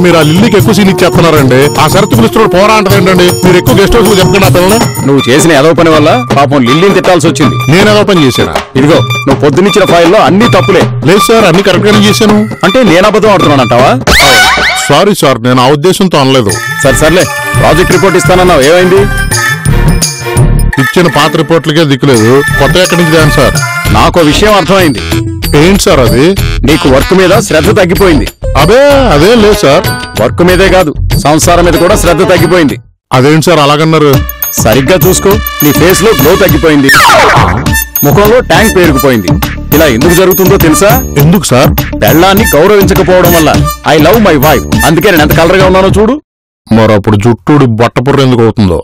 మీరు ఆ లిల్లీకి ఎక్కువ సీన్ ఇచ్చేస్తున్నారండి. ఆ షరతు పిలుస్తున్నాడు పోరా అంటది ఏంటండి? మీరు ఎక్కువ గెస్ట్ హౌస్ చెప్పండి ఆ పిల్లలు. నువ్వు చేసిన ఏదో పని వల్ల పాపం లిల్లీని తిట్టాల్సి వచ్చింది. నేను ఏదో పని చేశానా? ఇదిగో నువ్వు పొద్దునిచ్చిన ఫైల్లో అన్ని తప్పులే. లేదు సార్, అన్ని కరెక్ట్ గానే చేశాను. అంటే నేను అబద్ధం ఆడుతున్నానంటావా? సారీ సార్, నేను ఆ ఉద్దేశంతో అనలేదు. సర్లే, ప్రాజెక్ట్ రిపోర్ట్ ఇస్తానన్నావు, ఏమైంది? ఇచ్చిన పాత రిపోర్ట్లకే దిక్కులేదు, కొత్త ఎక్కడి నుంచి దాని సార్? నాకు విషయం అర్థమైంది. ఏంటి సార్ అది? నీకు వర్క్ మీద శ్రద్ధ తగ్గిపోయింది. అదే లేదు సార్. వర్క్ మీదే కాదు, సంసారం మీద కూడా శ్రద్ధ తగ్గిపోయింది. అదేంటి సార్ అలాగన్నారు? సరిగ్గా చూసుకో, నీ ఫేస్ లో గ్లో తగ్గిపోయింది, ముఖంలో ట్యాంక్ పేరుకుపోయింది. ఇలా ఎందుకు జరుగుతుందో తెలుసా? ఎందుకు సార్? పెళ్ళాన్ని గౌరవించకపోవడం వల్ల. ఐ లవ్ మై వైఫ్, అందుకే నేను ఎంత కలర్ గా ఉన్నానో చూడు. మరప్పుడు జుట్టుడు బట్టపుర్ర ఎందుకు అవుతుందో?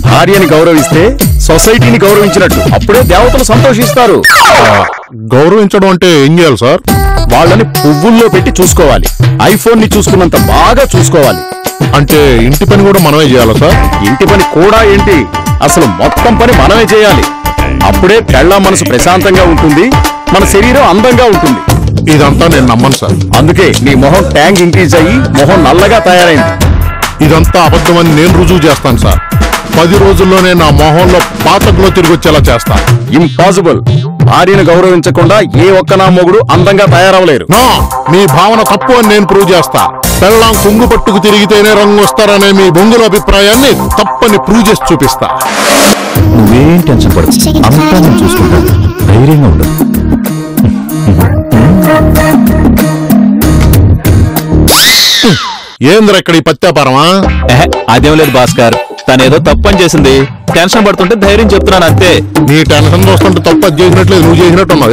భార్యని గౌరవిస్తే సొసైటీని గౌరవించినట్టు, అప్పుడే దేవతలు సంతోషిస్తారు. గౌరవించడం అంటే ఏం చేయాలి సార్? వాళ్ళని పువ్వుల్లో పెట్టి చూసుకోవాలి, ఐఫోన్ ని చూసుకున్నంత బాగా చూసుకోవాలి. అంటే ఇంటి పని కూడా మనమే చేయాలా సార్? ఇంటి పని కూడా ఏంటి, అసలు మొత్తం పని మనమే చేయాలి. అప్పుడే పెళ్ళాం మనసు ప్రశాంతంగా ఉంటుంది, మన శరీరం అందంగా ఉంటుంది. ఇదంతా నేను నమ్మను సార్. అందుకే నీ మొహం ట్యాంక్ ఇంక్రీజ్ అయ్యి మొహం నల్లగా తయారైంది. ఇదంతా అబద్ధమని నేను రుజువు చేస్తాను సార్. 10 రోజుల్లోనే నా మొహంలో పాతకులో తిరిగి వచ్చేలా చేస్తా. ఇంపాసిబుల్. భార్యను గౌరవించకుండా ఏ ఒక్క నా మొగుడు అందంగా తయారవలేరు. మీ భావన తప్పు అని నేను ప్రూవ్ చేస్తా. పెళ్ళాం కొంగు పట్టుకు తిరిగితేనే రంగు వస్తారనే మీ బొంగుల అభిప్రాయాన్ని తప్పని ప్రూవ్ చేసి చూపిస్తా. నువ్వేం టెన్షన్ పడదు, అంతా నేను చూసుకుంటాను, ధైర్యంగా ఉండదు. ఏంద్ర ఇక్కడ ఈ పత్యాపారమా? అదేం లేదు భాస్కర్, తనేదో తప్పని చేసింది, టెన్షన్ పడుతుంటే ధైర్యం చెప్తున్నాను అంతే. నీ టెన్షన్ చూస్తుంటే తప్పు అది చేసినట్లేదు, నువ్వు చేసినట్టు ఉన్నావు.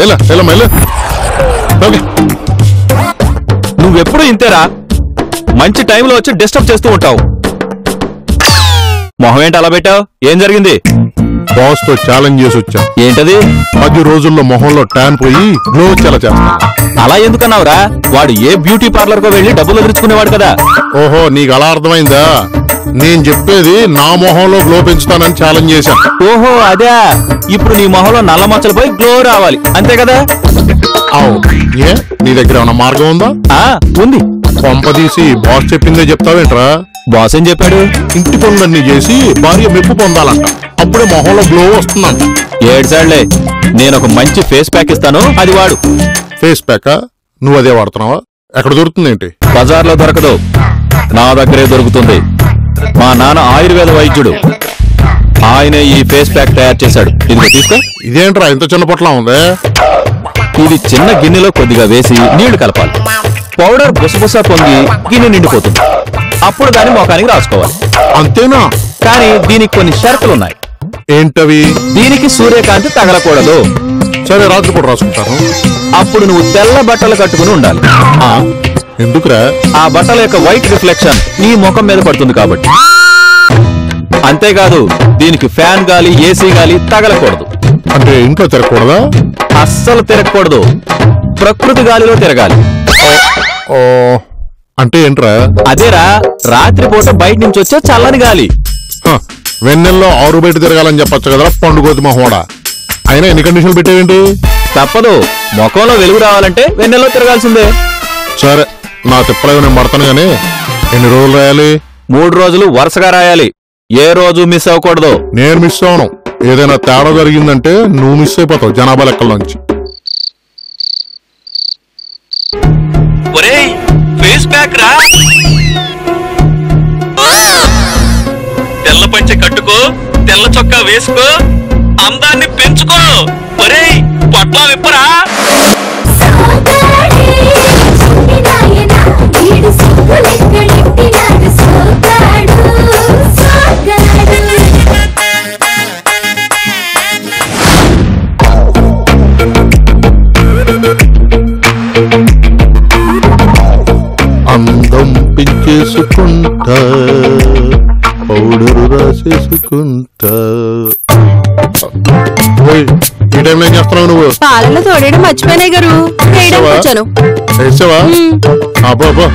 నువ్వెప్పుడు ఇంతేరా, మంచి టైంలో వచ్చి డిస్టర్బ్ చేస్తూ ఉంటావు. మొహం ఏంటి అలా పెట్టావు? ఏం జరిగింది? బాస్ తో ఛాలెంజ్ చేసి వచ్చా. ఏంటది? 10 రోజుల్లో మొహంలో ట్యాన్ పోయి గ్లో వచ్చేలా చేస్తా. అలా ఎందుకన్నావురా? వాడు ఏ బ్యూటీ పార్లర్ కో వెళ్లి డబ్బులు ఎదుర్చుకునేవాడు కదా. ఓహో, నీకు అలా అర్థమైందా? నేను చెప్పేది నా మొహంలో గ్లో పెంచుతానని ఛాలెంజ్ చేశాను. ఓహో అదే, ఇప్పుడు నీ మొహంలో నల్ల మచ్చలు పోయి గ్లో రావాలి, అంతే కదా? ఏ నీ దగ్గర ఏమన్నా మార్గం ఉందా? ఉంది. కొంపదీసి బాస్ చెప్పిందే చెప్తావేంట్రా? బాస్ ఏం చెప్పాడు? ఇంటి పనులన్నీ చేసి భార్య మెప్పు పొందాలంట, అప్పుడే మొహంలో గ్లో వస్తుందంట. ఏడ్సాడ్లే, నేను ఒక మంచి ఫేస్ ప్యాక్ ఇస్తాను, అది వాడు. ఫేస్ ప్యాకా? నువ్వు అదే వాడుతున్నావా? ఎక్కడ దొరుకుతుంది ఏంటి? బజార్లో దొరకదు, నా దగ్గరే దొరుకుతుంది. మా నాన్న ఆయుర్వేద వైద్యుడు, ఆయనే ఈ ఫేస్ ప్యాక్ తయారు చేశాడు. ఇదిగో తీసుకో. ఇదేంట్రా ఇంత చిన్న పొట్లా ఉంది? ఇది చిన్న గిన్నెలో కొద్దిగా వేసి నీళ్లు కలపాలి. పౌడర్ బుసబుస పొంగి గిన్నె నిండిపోతుంది, అప్పుడు దాన్ని మొఖానికి రాసుకోవాలి. అంతేనా? కానీ దీనికి కొన్ని షరతులున్నాయి. ఏంటవి? దీనికి సూర్యకాంతి తగలకూడదు. సరే, రాత్రిపూట రాసుకుంటాను. అప్పుడు నువ్వు తెల్ల బట్టలు కట్టుకుని ఉండాలి. ఎందుకురా? ఆ బట్టల యొక్క వైట్ రిఫ్లెక్షన్ నీ ముఖం మీద పడుతుంది కాబట్టి. అంతేకాదు, దీనికి ఫ్యాన్ గాలి, ఏసీ గాలి తగలకూడదు. అంటే ఇంట్లో తిరగకూడదా? అస్సలు తిరగకూడదు, ప్రకృతి గాలిలో తిరగాలి. ఓ, అంటే ఏంట్రా? అదేరా, రాత్రిపూట బయట నుంచి వచ్చే చల్లని గాలి. వెన్నెల్లో 6 బయట తిరగాలని చెప్పచ్చు కదా పండుగోతి మొహోడా. అయినా ఎన్ని కండిషన్లు పెట్టేవేంటి? తప్పదు, ముఖంలో వెలుగు రావాలంటే వెన్నెల్లో తిరగాల్సిందే. సరే, నా తిప్పలేవు నేను పడతాను గానీ ఎన్ని రోజులు రాయాలి? 3 రోజులు వరుసగా రాయాలి, ఏ రోజు మిస్ అవ్వకూడదు. నేను మిస్ అవను, ఏదైనా తేడా జరిగిందంటే నువ్వు మిస్ అయిపోతావు జనాభా లెక్కల్లోంచి. తెల్ల పంచె కట్టుకో, తెల్ల చొక్కా వేసుకో, అందాన్ని పెంచుకో. ఒరేయ్, పొట్ల విప్పరా. అందం పెంచేసుకుంటా, పౌడరు రాసేసుకుంటా. ఈ టైంలో ఏం చేస్తున్నావు నువ్వు? పాలలో తోడేయడం మర్చిపోయినాయి గారు, వచ్చాను. వేసావా? అబ్బా,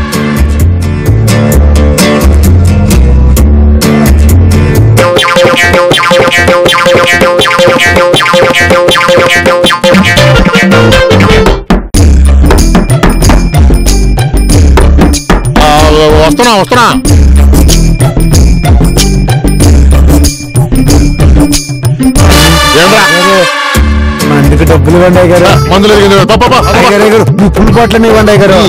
వస్తున్నా. అందుకు డబ్బులు ఇవ్వండి అయ్యారు. మందులు మీ పుల్లు కోట్లని ఇవ్వండి అయ్యారు.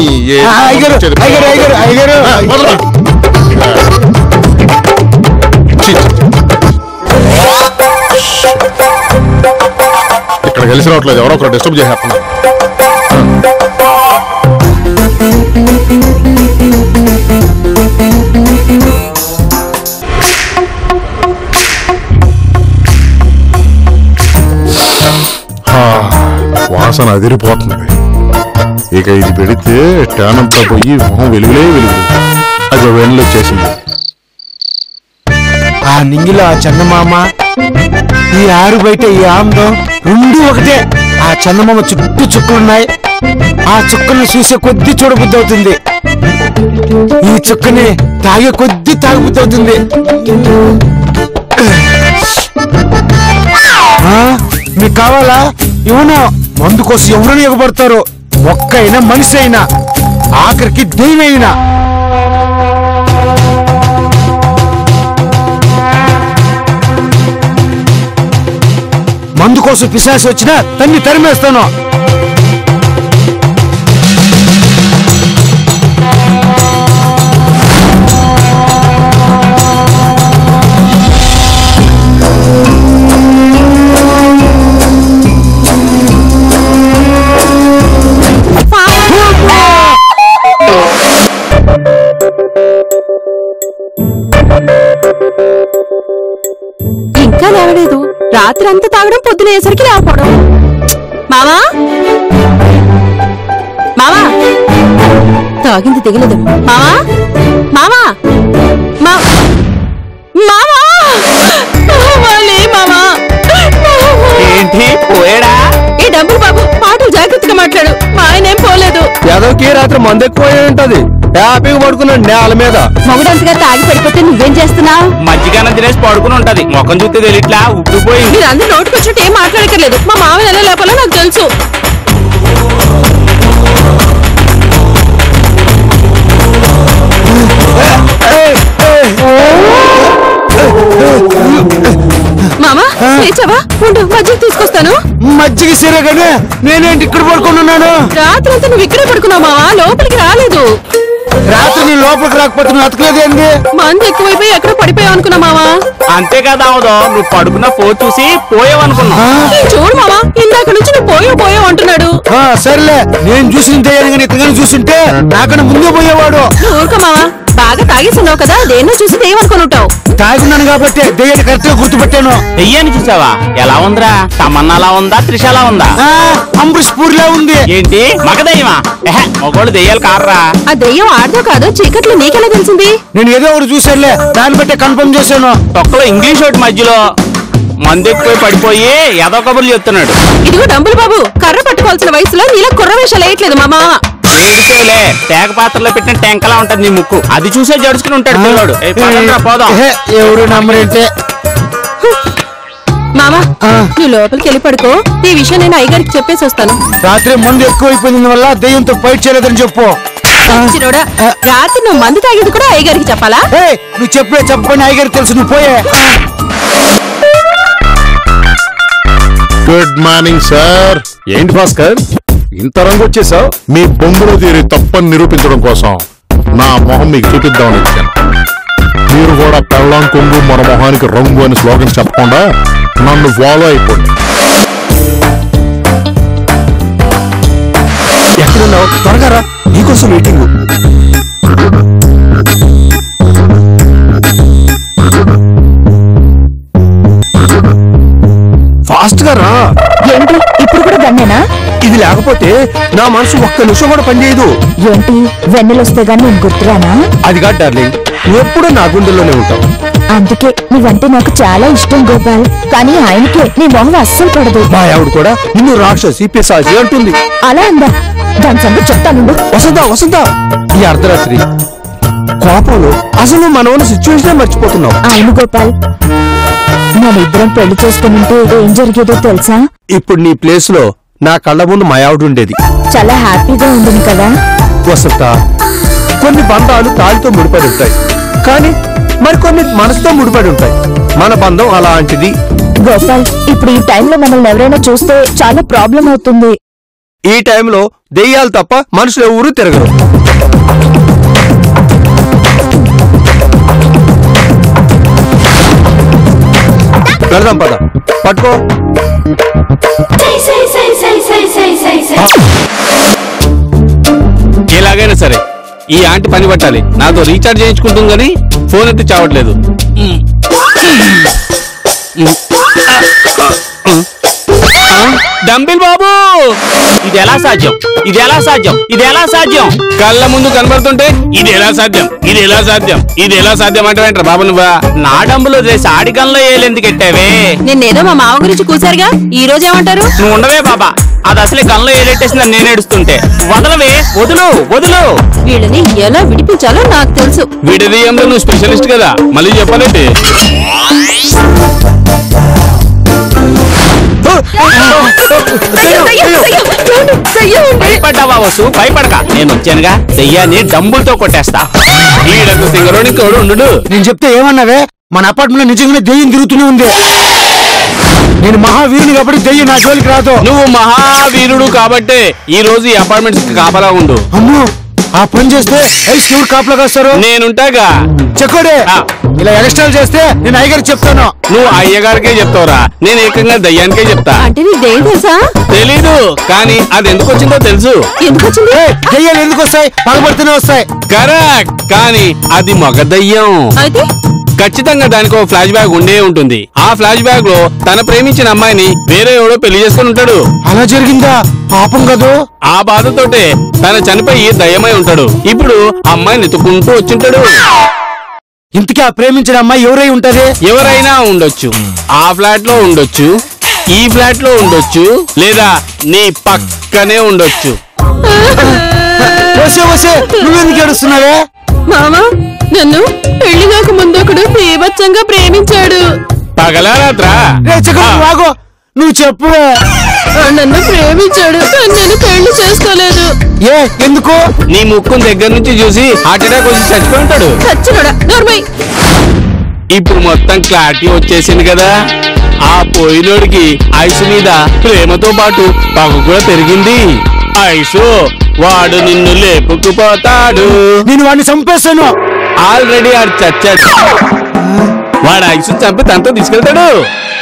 ఇక్కడ కలిసి రావట్లేదు, ఎవరో ఒకరు డిస్టర్బ్ చేసేస్తున్నారు. వాసన అదిరిపోతుంది. ఇక ఇది పెడితే ట్యానంతా పోయి మొహం వెలుగులే వెలుగు. అది వెన్నులు వచ్చేసింది. ఆ నింగిలో ఆ చందమామ, ఈ ఆరు బయట ఈ ఆమ్దం రెండు ఒకటే. ఆ చందమామ చుట్టూ చుక్కలున్నాయి. ఆ చుక్కను చూసే కొద్దీ చూడబుద్ధి అవుతుంది. ఈ చుక్కని తాగే కొద్దీ తాగబుద్ధి అవుతుంది. మీకు కావాలా? ఇవ్వను. మందు కోసం ఎవరైనా ఎగబడతారు. ఒక్కైనా మనిషి అయినా, ఆఖరికి దెయ్యమైనా. మందు కోసం పిశాచి వచ్చినా తన్ని తరిమేస్తాను. ఇంకా లేవలేదు. రాత్రి అంతా తాగడం, పొద్దునేసరికి లేకపోవడం. మావా మావా తాగింది దిగలేదు. మావా మావా మావా మావా ఏంటి పోయాడా? ఈ డబ్బులు బాబు, పాటలు జాగ్రత్తగా మాట్లాడు. మా ఆయన ఏం పోలేదు. యాదవ్కి రాత్రి మందు ఎక్కువ ఉంటుంది. హ్యాపీగా పడుకున్నాడు నేల మీద. మొగుడంతగా తాగి పడిపోతే నువ్వేం చేస్తున్నావు? మజ్జిగన్నం తినేసి పడుకుని ఉంటది. మొఖం చూస్తే తెలియట్లా ఉబ్బిపోయి. మీరు అందరూ నోటికి వచ్చినట్టు ఏం మాట్లాడక్కర్లేదు. మా మామయ్య ఎలా లేపాలో నాకు తెలుసు. మామా లేచావా? ఉండు, మజ్జిగ తీసుకొస్తాను. మజ్జిగ సరేగానే నేనేంటి ఇక్కడ పడుకున్నాను? రాత్రి అంతా నువ్వు ఇక్కడే పడుకున్నావు మావా, లోపలికి రాలేదు. రాత్రి నీ లోపలికి రాకపోతే నువ్వు అతకలేదేంది? మందు ఎక్కువైపోయి ఎక్కడ పడిపోయావు అనుకున్నా మావా. అంతే కదా అవదో, నువ్వు పడుకున్న ఫోన్ చూసి పోయావనుకున్నా. చూడు మావా, ఇందాక నుంచి నువ్వు పోయావు అంటున్నాడు. సర్లే, నేను చూసిందే కానీ ఇతగాని చూసింటే నాకన్నా ముందే పోయేవాడు. నువ్వు ఊరుకో మావా, బాగా తాగేస్తున్నావు కదా, దేన్నో చూసి ఏమనుకుని ఉంటావు. తాగున్నాను కాబట్టి దెయ్యాన్ని కరెక్ట్ గా గుర్తుపెట్టాను. దెయ్యాన్ని చూసావా? ఎలా ఉందిరా? తమన్నాలా ఉందా, త్రిషాలా ఉందా? అంబరీష్ పూరిలా ఉంది. ఏంటి మగ దెయ్యమా? మగోళ్ళు దెయ్యాలు కారరా. ఆ దెయ్యం ఆడదో కాదో చీకట్లో నీకెలా తెలిసింది? నేను ఏదో ఒకటి చూసానులే, దాన్ని బట్టి కన్ఫర్మ్ చేశాను. తొక్కలో ఇంగ్లీష్ ఒకటి మధ్యలో మందు ఎక్కువ పడిపోయి ఏదో కబుర్లు చెప్తున్నాడు. ఇదిగో డబ్బులు బాబు, కర్ర పట్టుకోవాల్సిన వయసులో నీలా కుర్ర వేషాలు వేయట్లేదు మా మామ. ఏడిసేవులే, తేగ పాత్రలో పెట్టిన టెంకలా ఉంటది నీ ముక్కు. అది చూసే జడుచుకుని ఉంటాడు పిల్లోడు. పోదాం. ఎవరు నమ్మరేంటే మామా, నువ్వు లోపలికి వెళ్ళి పడుకో. ఈ విషయం నేను అయ్యగారికి చెప్పేసి వస్తాను. రాత్రి మందు ఎక్కువైపోయిన వల్ల దెయ్యంతో ఫైట్ చేయలేదని చెప్పు. రాత్రి నువ్వు మందు తాగేది కూడా అయ్యగారికి చెప్పాలా? నువ్వు చెప్పని అయ్యగారికి తెలుసు. నువ్వు పోయే. Good morning sir. ఏంటి భాస్కర్ ఇంత రంగు వచ్చేసావు? మీ బొంగులో తీరి తప్పని నిరూపించడం కోసం నా మొహం మీకు చూపిద్దామని వచ్చాను. మీరు కూడా పెళ్ళాం కొంగు మన మొహానికి రంగు అని స్లోగన్స్ చెప్పకుండా నన్ను ఫాలో అయిపోండి. ఎక్కడున్నావు? త్వరగా రా, నీకోసం మీటింగ్. ఫాస్ట్ గా రా. ఏంటి ఇప్పుడు కూడా గన్నేనా? ఇది లేకపోతే నా మనసు ఒక్క నిమిషం కూడా పనిచేయదు. ఏంటి వెన్నెలొస్తే గానీ నేను గుర్తురానా? అది కాదు డార్లింగ్, నువ్వు ఎప్పుడూ నా గుండెల్లోనే ఉంటావు. అందుకే నువ్వంటే నాకు చాలా ఇష్టం గోపాల్. కానీ ఆయనకే నీ మొహం అస్సలు పడదు. మా ఆవిడ కూడా నిన్ను రాక్షసి పిశాచి అంటుంది. అలా అందా? దాని సంగతి చెప్తాను. వసంత ఈ అర్ధరాత్రి కోపంలో అసలు మన సిచ్యువేషన్ మర్చిపోతున్నావు. అవును గోపాల్, మనిద్దరం పెళ్లి చేసుకుని ఏం జరిగేదో తెలుసా? ఇప్పుడు నీ ప్లేస్ లో నా కళ్ళ ముందు మా ఆవిడ ఉండేది. చాలా హ్యాపీగా ఉంటుంది కదా. వసంత, కొన్ని బంధాలు తాళితో ముడిపడి ఉంటాయి, కానీ మరికొన్ని మనసుతో ముడిపడి ఉంటాయి. మన బంధం అలాంటిది. గోపాల్, ఇప్పుడు ఈ టైంలో మమ్మల్ని ఎవరైనా చూస్తే చాలా ప్రాబ్లం అవుతుంది. ఈ టైంలో దెయ్యాలు తప్ప మనుషులు ఎవరూ తిరగరు. వెళ్దాం పద. పట్టుకో. ఎలాగైనా సరే ఈ ఆంటీ పని పట్టాలి. నాతో రీఛార్జ్ చేయించుకుంటుంది కానీ ఫోన్ ఎత్తి చావట్లేదు. డంబిల్ బాబు, ఇది ఎలా సాధ్యం? ఇది ఎలా సాధ్యం? ఇది ఎలా సాధ్యం? కళ్ళ ముందు కనబడుతుంటే ఇది ఎలా సాధ్యం? ఇది ఎలా సాధ్యం? ఇది ఎలా సాధ్యం అంటే బాబు నువ్వా? నా డంబులో చేసి ఆడికంలో ఏలెందుకు ఎట్టావే? నిన్నేదో మా మామ గురించి కూసారుగా, ఈ రోజు ఏమంటారు? నువ్వు ఉండవే బాబా, అది అసలే కళ్ళలో ఏలెట్టేసిందని నేను ఏడుస్తుంటే. వదలవే, వదులు వదులు. వీళ్ళని ఎలా విడిపించాలో నాకు తెలుసు. విడదీయంలో నువ్వు స్పెషలిస్ట్ కదా, మళ్ళీ చెప్పాలంటే. భయపడ్డావా వసు? భయపడక, నేను వచ్చానుగా. దెయ్యాన్ని డంబులతో కొట్టేస్తా. ఈడకు సింగరోని తోడు ఉండు. నేను చెప్తే ఏమన్నావే? మన అపార్ట్మెంట్ లో నిజంగానే దెయ్యం తిరుగుతూనే ఉంది. నేను మహావీరుని కాబట్టి దెయ్యం నా జోలికి రాదు. నువ్వు మహావీరుడు కాబట్టే ఈ రోజు ఈ అపార్ట్మెంట్స్ కాపలా ఉండు. అమ్మో, ఆ పని చేస్తే ఎవరు కాపలా కాస్తారు? నేనుంటాగా. చెక్కోడే, ఇలా ఎక్స్ట్రాలు చేస్తే నేను అయ్యగారికి చెప్తాను. నువ్వు అయ్యగారికే చెప్తావురా, నేను ఏకంగా దయ్యానికే చెప్తా. అంటే నీకు దెయ్యం తెలుసా? తెలీదు, కానీ అది ఎందుకు వచ్చిందో తెలుసు. ఎందుకు వచ్చింది? దెయ్యాలు ఎందుకు వస్తాయి? పగబడుతూనే వస్తాయి. కరెక్ట్, కానీ అది మగ దయ్యం. అయితే ఖచ్చితంగా దానికి ఒక ఫ్లాష్ బ్యాగ్ ఉండే ఉంటుంది. ఆ ఫ్లాష్ బ్యాగ్ లో తన ప్రేమించిన అమ్మాయిని వేరే ఎవడో పెళ్లి చేసుకుని ఉంటాడు. అలా జరిగిందా? పాపం కదూ. ఆ బాధతోటే తన చనిపోయి దయ్యమై ఉంటాడు. ఇప్పుడు అమ్మాయిని ఎత్తుకుంటూ వచ్చింటాడు. ఇంతకీ ఆ ప్రేమించిన అమ్మాయి ఎవరై ఉంటది? ఎవరైనా ఉండొచ్చు. ఆ ఫ్లాట్ లో ఉండొచ్చు, ఈ ఫ్లాట్ లో ఉండొచ్చు, లేదా నీ పక్కనే ఉండొచ్చు. వసే వసే, నువ్వెందుకు ఏడుస్తున్నావే? మామ, నన్ను పెళ్లి కాక ముందు ఒకడు బీభత్సంగా ప్రేమించాడు. పగలా రాత్రా? వాగో, నువ్వు చెప్పు. నన్ను ప్రేమించాడు, కానీ నేను పెళ్లి చేసుకోలేదు. ఏ ఎందుకు? నీ ముక్కుని దగ్గర నుంచి చూసి హార్ట్ అటాక్ వచ్చి చచ్చిపోయి ఉంటాడు. చచ్చినోడా, నోర్మై. ఇప్పుడు మొత్తం క్లారిటీ వచ్చేసింది కదా. ఆ పోయినోడికి ఐసు మీద ప్రేమతో పాటు పగ కూడా పెరిగింది. ఐసు, వాడు నిన్ను లేపుకుపోతాడు. నేను వాడిని చంపేస్తాను. ఆల్రెడీ ఆడు చచ్చాడు. వాడు ఐసు చంపి తనతో తీసుకెళ్తాడు.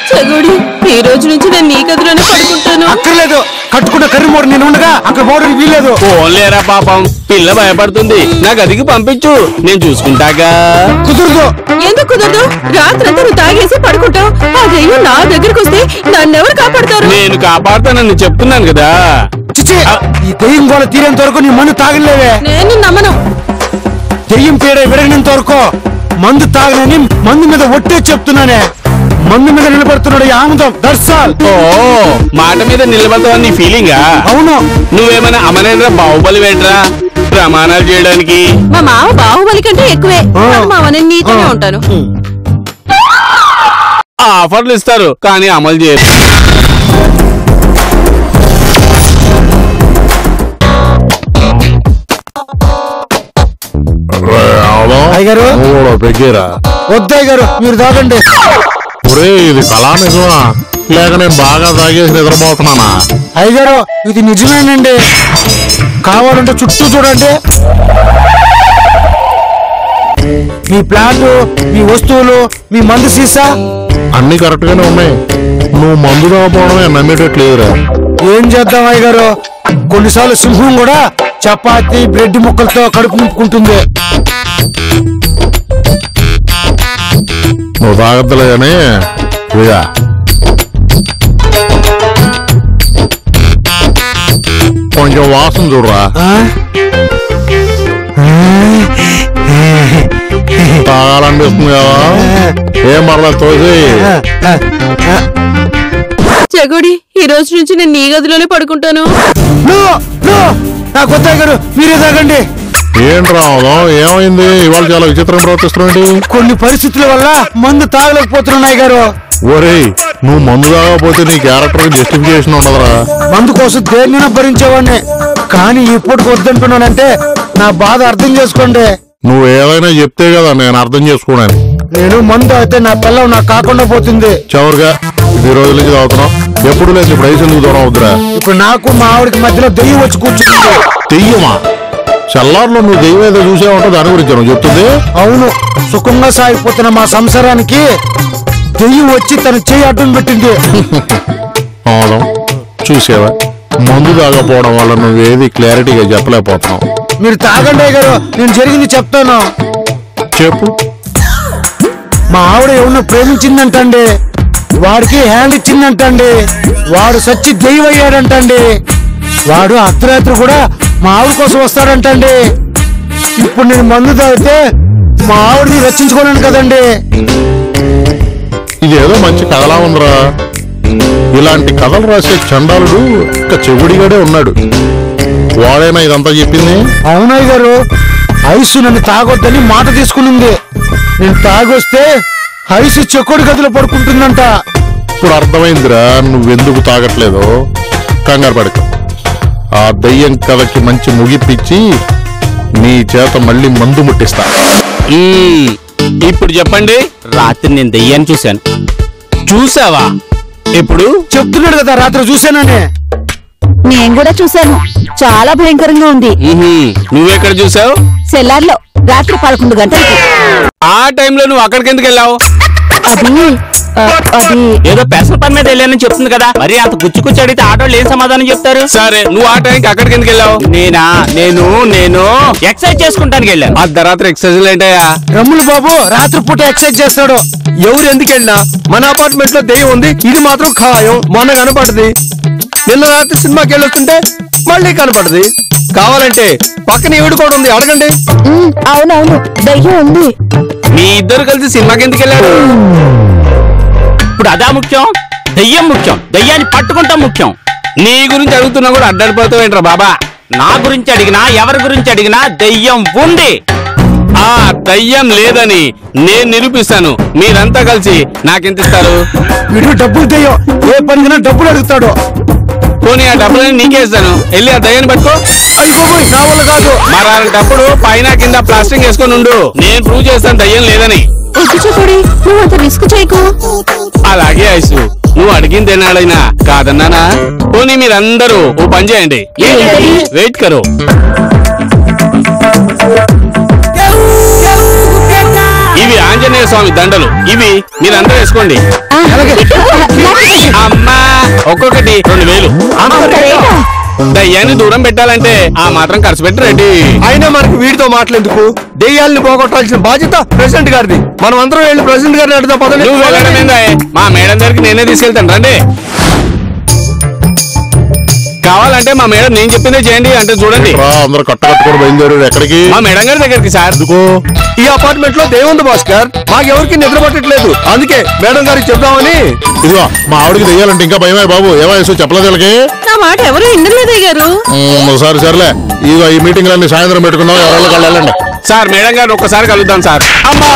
చగోడి, ఈ రోజు నుంచి నేను నీ గదిలోనే పడుకుంటాను. అక్కర్లేదు, కట్టుకున్న కర్రీ మోడు నేను ఉండగా అక్కడ పోవడానికి వీల్లేదు. ఓన్లేరా పాపం, పిల్ల భయపడుతుంది. నా గదికి పంపించు, నేను చూసుకుంటాగా. కుదరదు. ఎందుకు కుదరదు? రాత్రంతా నువ్వు తాగేసి పడుకుంటావు. ఆ దెయ్యం నా దగ్గరకు వస్తే నన్నెవరు కాపాడతారు? నేను కాపాడుతానని చెప్తున్నాను కదా. చిచి, ఈ దెయ్యం గోల తీరేంత వరకు నీ మందు తాగలేవే. నేను నమ్మను. దెయ్యం పీడ విడగినంత వరకు మందు తాగనని మందు మీద ఒట్టే చెప్తున్నానే. మందు మీద నిలబడుతున్నాడు ఈ ఆముదం. దర్శాల్. ఓ, మాట మీద నిలబడతావని నీ ఫీలింగా? అవును. నువ్వేమైనా అమరేంద్ర బాహుబలి వేంట్రా ప్రమాణాలు చేయడానికి? మా మామ బాహుబలి కంటే ఎక్కువే. మామ, నేను నీతోనే ఉంటాను. ఆఫర్లు ఇస్తారు కానీ అమలు చేయరు. అయ్యగారు, పెగ్గేరా. వద్దయ్య గారు, మీరు తాగండి. ఒరే, ఇది కళా నిజమా లేక నేను బాగా తాగేసి నిద్రపోతున్నానా? అయ్యగారు, ఇది నిజమేనండి. కావాలంటే చుట్టూ చూడండి. మీ ప్లాన్లు, మీ వస్తువులు, మీ మందు సీసా అన్ని కరెక్ట్ గానే ఉన్నాయి. నువ్వు మందు తాగపోవడమే నమ్మేటట్లేదురా. ఏం చేద్దాం అయ్యగారు? కొన్నిసార్లు సింహం కూడా చపాతి బ్రెడ్ ముక్కలతో కడుపు నింపుకుంటుంది. నువ్వు తాగద్దులే కానీ ఇక కొంచెం వాసన చూడరా. తాగాలనిపిస్తుంది కదా, ఏం మరలా తోసి. చగోడి, ఈ రోజు నుంచి నేను నీ గదిలోనే పడుకుంటాను. నాకు వద్దాయి గారు, మీరే తాగండి. ఏం రావడం, ఏమైంది? ఇవాళ చాలా విచిత్రంగా ప్రవర్తిస్తున్నాండి. కొన్ని పరిస్థితుల వల్ల మందు తాగలేకపోతున్నాయి గారు. ఒరేయ్, నువ్వు మందు తాగకపోతే నీ క్యారెక్టర్ జస్టిఫికేషన్ ఉండదురా. మందు కోసం దేన్నైనా భరించేవాడిని, కానీ ఇప్పుడు వద్దంటున్నానంటే నా బాధ అర్థం చేసుకోండి. నువ్వు ఏదైనా చెప్తే కదా నేను అర్థం చేసుకున్నాను. నేను మందు అయితే నా పిల్లలు నాకు కాకుండా పోతుంది. చవరుగా ఇది రోజుల నుంచి తాగుతున్నావు, ఎప్పుడు లేదు. ఇప్పుడు ఐదు ఎందుకు దూరం అవుతురా? ఇప్పుడు నాకు మా ఆవిడకి మధ్యలో దెయ్యం వచ్చి కూర్చుంది. దెయ్యమా? చల్లారులో నువ్వు దెయ్యం ఏదో చూసావంటే దాని గురించి నువ్వు చెప్తుంది. అవును, సుఖంగా సాగిపోతున్న మా సంసారానికి దెయ్యం వచ్చి తన చేయి అడ్డం పెట్టింది. అవును, చూసావా? మందు తాగపోవడం వల్ల నువ్వేది క్లారిటీగా చెప్పలేకపోతున్నావు. మీరు తాగండి గారు, నేను జరిగింది చెప్తాను. చెప్పు. మా ఆవిడ ఎవరినో ప్రేమించిందంటండి, వాడికి హ్యాండ్ ఇచ్చిందంటండి, వాడు సచ్చి దెయ్యం అయ్యాడంటండి. వాడు అర్ధరాత్రి కూడా మా ఆవిడ కోసం వస్తాడంటండి. ఇప్పుడు నేను మందు తాగితే మా ఆవిడని రక్షించుకోలేను కదండి. ఇదేదో మంచి కథలా ఉందిరా. ఇలాంటి కథలు రాసే చండాలుడు ఒక చెవుడిగాడే ఉన్నాడు. వాడేనా ఇదంతా చెప్పింది? అవునయ్య గారు, ఐసు నన్ను తాగొద్దని మాట తీసుకునింది. నేను తాగొస్తే ఐసు చెక్కుడు గదిలో పడుకుంటుందంట. ఇప్పుడు అర్థమైందిరా నువ్వెందుకు తాగట్లేదో. కంగారు పడక, ఆ దయ్యం కథకి మంచి ముగిపిచ్చి నీ చేత మళ్ళీ మందు ముట్టిస్తా. ఇప్పుడు చెప్పండి, రాత్రి నేను దెయ్యాన్ని చూశాను. చూసావా? ఇప్పుడు చెప్తున్నాడు కదా రాత్రి చూశానని. నేను కూడా చూశాను, చాలా భయంకరంగా ఉంది. నువ్వెక్కడ చూసావు? సెల్లార్లో రాత్రి 11 గంటలకి. ఆ టైంలో నువ్వు అక్కడికి ఎందుకు వెళ్ళావు? అది ఏదో పెసల పని మీద వెళ్ళానని చెప్తుంది కదా, మరి అంత గుచ్చి అడిగితే ఆటోళ్ళు ఏం సమాధానం చెప్తారు? సరే, నువ్వు ఆ టైంకి అక్కడికి ఎందుకు వెళ్ళావు? నేను ఎక్సర్సైజ్ చేసుకుంటానికి వెళ్ళాను. అర్ధరాత్రి ఎక్సర్సైజ్ ఏంటయ్యా? రమ్ములు బాబు రాత్రి పూట ఎక్సర్సైజ్ చేస్తాడు. ఎవరు ఎందుకు వెళ్ళినా మన అపార్ట్మెంట్ లో దెయ్యం ఉంది, ఇది మాత్రం ఖాయం. మొన్న కనపడది, నిన్న రాత్రి సినిమాకి వెళ్ళొస్తుంటే మళ్ళీ కనపడది. కావాలంటే పక్కన ఈవిడ కూడా ఉంది, అడగండి. అవునవును, దయ్యం ఉంది. మీ ఇద్దరు కలిసి సినిమాకి ఎందుకు వెళ్ళారు? ఇప్పుడు అదా ముఖ్యం? దెయ్యం ముఖ్యం. దెయ్యాన్ని పట్టుకుంటాం ముఖ్యం. నీ గురించి అడుగుతున్నా కూడా అడ్డాడిపోతావు ఏంట్రా బాబా? నా గురించి అడిగినా ఎవరి గురించి అడిగినా దెయ్యం ఉంది. ఆ దయ్యం లేదని నేను నిరూపిస్తాను. మీరంతా కలిసి నాకెంత ఇస్తారు? వీడు డబ్బులు దెయ్యం, ఏ పనికైనా డబ్బులు అడుగుతాడు. పోనీ ఆ డబ్బులని నీకేస్తాను, వెళ్ళి ఆ దయ్యాన్ని పట్టుకో. అయిపోయి నా వల్ల కాదు. మరి అలాంటప్పుడు పైన కింద ప్లాస్టింగ్ వేసుకొని ఉండు, నేను ప్రూవ్ చేస్తాను దయ్యం లేదని. నువ్వు అంత రిస్క్ చేయకు. అలాగే ఐసు, నువ్వు అడిగింది ఏనాడైనా కాదన్నానా? పోనీ మీరందరూ ఓ పని చేయండి, వెయిట్ కరో. ఇవి ఆంజనేయ స్వామి దండలు, ఇవి మీరందరూ వేసుకోండి. అమ్మా, ఒక్కొక్కటి 2000. దయ్యాన్ని దూరం పెట్టాలంటే ఆ మాత్రం ఖర్చు పెట్టి రెడ్డి. అయినా మనకి వీడితో మాట్లాడేందుకు? దెయ్యాల్ని పోగొట్టాల్సిన బాధ్యత ప్రెసిడెంట్ గారిది. మనం అందరం వెళ్ళి ప్రెసిడెంట్ గారిని అడుగుదాం పదండి. నువ్వు వెళ్ళడం ఏందా? మా మేడం దగ్గరికి నేనే తీసుకెళ్తాను, రండి. కావాలంటే మా మేడం నేను చెప్పిందే చేయండి అంటే చూడండి. అందరూ కట్టుకొని బయలుదేరారు. ఎక్కడికి? మా మేడం గారి దగ్గరికి సార్. ఈ అపార్ట్మెంట్ లో దేవుంది భాస్కర్, మాకెవరికి నిద్ర పట్టట్లేదు, అందుకే మేడం గారికి చెప్దామని. ఇదిగో మా ఆవిడకి దెయ్యాలంటే ఇంకా భయమే బాబు. ఏమో చెప్పలేదు వీళ్ళకి. నా మాట ఎవరు ఇండలేదే గారు. సరేలే, ఇదిగో ఈ మీటింగ్ లన్నీ సాయంత్రం పెట్టుకుందాం. ఎవరెళ్ళకి వెళ్ళండి సార్. మేడం గారు ఒక్కసారి కలుద్దాం సార్. అమ్మా,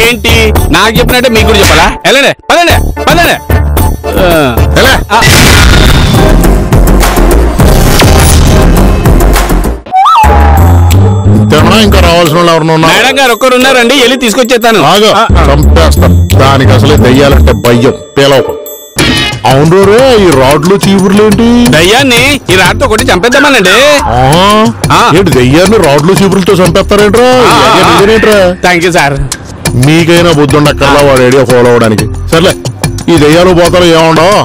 ఏంటి నాకు చెప్పినట్టే మీకు కూడా చెప్పాలా? వెళ్ళండి, పదండి పదండి. ఇంకా రావాల్సిన వాళ్ళు ఎవరు? మేడం గారు ఒక్కరు ఉన్నారండి, వెళ్ళి తీసుకొచ్చేస్తాను. చంపేస్తాం. దానికి అసలే దెయ్యాలంటే భయం. పేలవు. అవును రే, ఈ రాడ్లు చీపుర్లు ఏంటి? దయ్యాన్ని ఈ రాడ్తో కొట్టి చంపేద్దామనండి. ఏంటి దెయ్యాన్ని రాడ్లు చీపుర్లతో చంపేస్తారేంట్రా? Thank you sir. మీకైనా బుద్ధి ఉండక్కర్లా వాడు ఐడియా ఫాలో అవడానికి. సర్లే, ఈ దెయ్యాలు పోతారో ఏముండవు,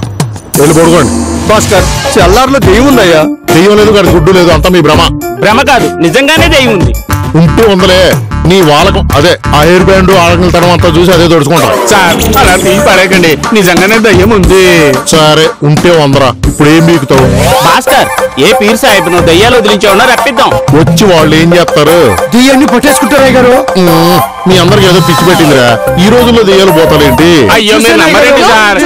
వెళ్ళి పడుకోండి. భాస్కర్, చెల్లార్లో దెయ్యం ఉన్నాయా? దెయ్యం లేదు కానీ గుడ్డు లేదు, అంతా మీ భ్రమ. భ్రమ కాదు, నిజంగానే దెయ్యం ఉంది. ఉంటూ ఉందలే నీ వాలకం. అదే ఆ హెయిర్ బ్యాండ్ ఆడగల తరం అంతా చూసి అదే తడుచుకుంటాం. సార్ అలా తీసి పడేయకండి, నిజంగానే దయ్యం ఉంది. సరే ఉంటే వందరా. ఇప్పుడు ఏం బీకుతావు? భాస్కర్, ఏ పీర్ సాహిబ్ నువ్వు దయ్యాలు వదిలించావున్నా రప్పిద్దాం. వచ్చి వాళ్ళు ఏం చేస్తారు? దెయ్యాన్ని పట్టేసుకుంటారా గారు? మీ అందరికి ఏదో పిచ్చి పెట్టిందిరా. ఈ రోజుల్లో దెయ్యాలు పోతాలేంటి? అయ్యో మీరు నమ్మరేంటి సార్?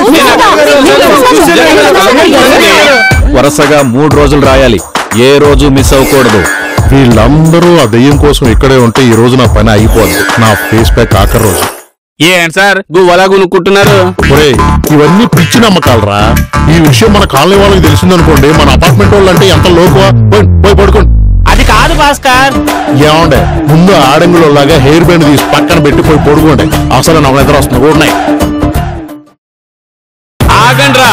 వరుసగా 3 రోజులు రాయాలి, ఏ రోజు మిస్ అవ్వకూడదు. వీళ్ళందరూ ఆ దెయ్యం కోసం ఇక్కడే ఉంటే ఈ రోజు నా పని అయిపోద్ది. నా ఫేస్ ప్యాక్ ఆఖరి రోజు. ఏంటి సార్ గువ్వలా గునుక్కుంటున్నారు? ఒరేయ్, ఇవన్నీ పిచ్చి నమ్మకాలరా. ఈ విషయం మన కాలనీ వాళ్ళకి తెలిసిందనుకోండి, మన అపార్ట్మెంట్ వాళ్ళు అంటే ఎంత లోకువా. పోయి పడుకోండి. అది కాదు భాస్కర్. ఏమండే ముందు ఆడంగులో లాగా హెయిర్ బ్యాండ్ తీసి పక్కన పెట్టిపోయి పడుకోండి. అసలు నాకు నిద్ర వస్తుంది కూడా. ఆగండ్రా,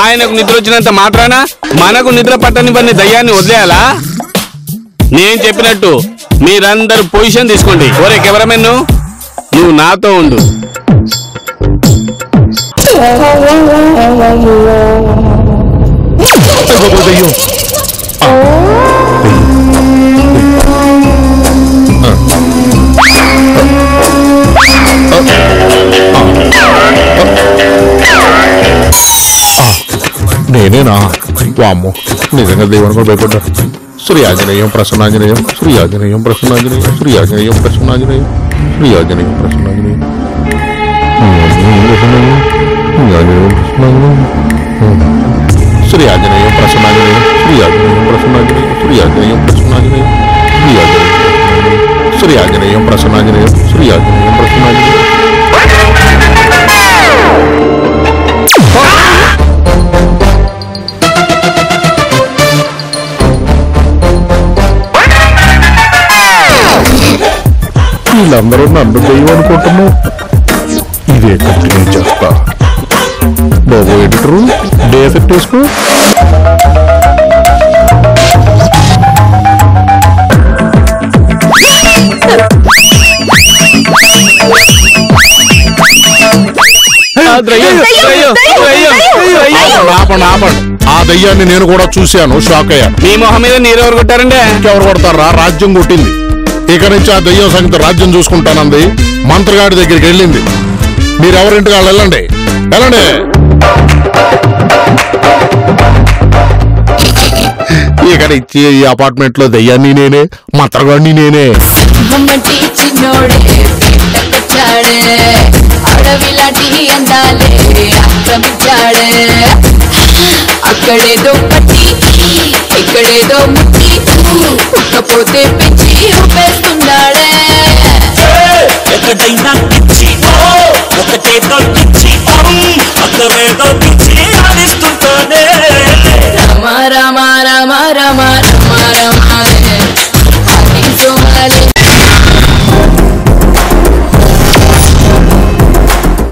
ఆయనకు నిద్ర వచ్చినంత మాత్రాన మనకు నిద్ర పట్టనివ్వని దయ్యాన్ని వదిలేయాలా? నేను చెప్పినట్టు మీరందరూ పొజిషన్ తీసుకోండి. ఒరే కెమెరామెన్, నువ్వు నాతో ఉండు. నేనేనా? వామ్మో, నిజంగా దేవుని కూడా భయపడ్డా. శ్రీ ఆంజనేయం ప్రసన్నాంజనేయం, శ్రీ ఆంజనేయం ప్రసన్నాంజనేయం, శ్రీ ఆంజనేయం ప్రసన్నాంజనేయం, శ్రీ ఆంజనేయం ప్రసన్నాంజనేయం, శ్రీ ఆంజనేయం ప్రసన్నాంజనేయం, శ్రీ ఆంజనేయం ప్రసన్నాంజనేయం, శ్రీ ఆంజనేయం ప్రసన్నాంజనేయం, శ్రీ ఆంజనేయం ప్రసన్నాంజనేయం, శ్రీ ఆంజనేయం ప్రసన్నాంజనేయం. వీళ్ళందరూ నన్ను దెయ్యం అనుకుంటున్నావు. ఇదే కంటిన్యూ చేస్తా. బాబు ఎడిటరు డే ఎఫెక్ట్ వేసుకో. ఆ దయ్యాన్ని నేను కూడా చూశాను, షాక్ అయ్యాను. మీ మొహం మీద నీరెవరు కొట్టారండి? ఎవరు కొడతారా? రాజ్యం కొట్టింది. ఇక నుంచి ఆ దయ్యం సంగతి రాజ్యం చూసుకుంటానంది. మంత్రగాడి దగ్గరికి వెళ్ళింది. మీరెవరింటికి వాళ్ళు వెళ్ళండి, వెళ్ళండి. ఇక నుంచి ఈ అపార్ట్మెంట్ లో దయ్యాన్ని నేనే, మంత్రగాడిని నేనే. అక్కడేదో పట్టి ఇక్కడేదో ముట్టి ఉక్కపోతే పెంచి ఊపేస్తున్నాడే. ఎక్కడైనా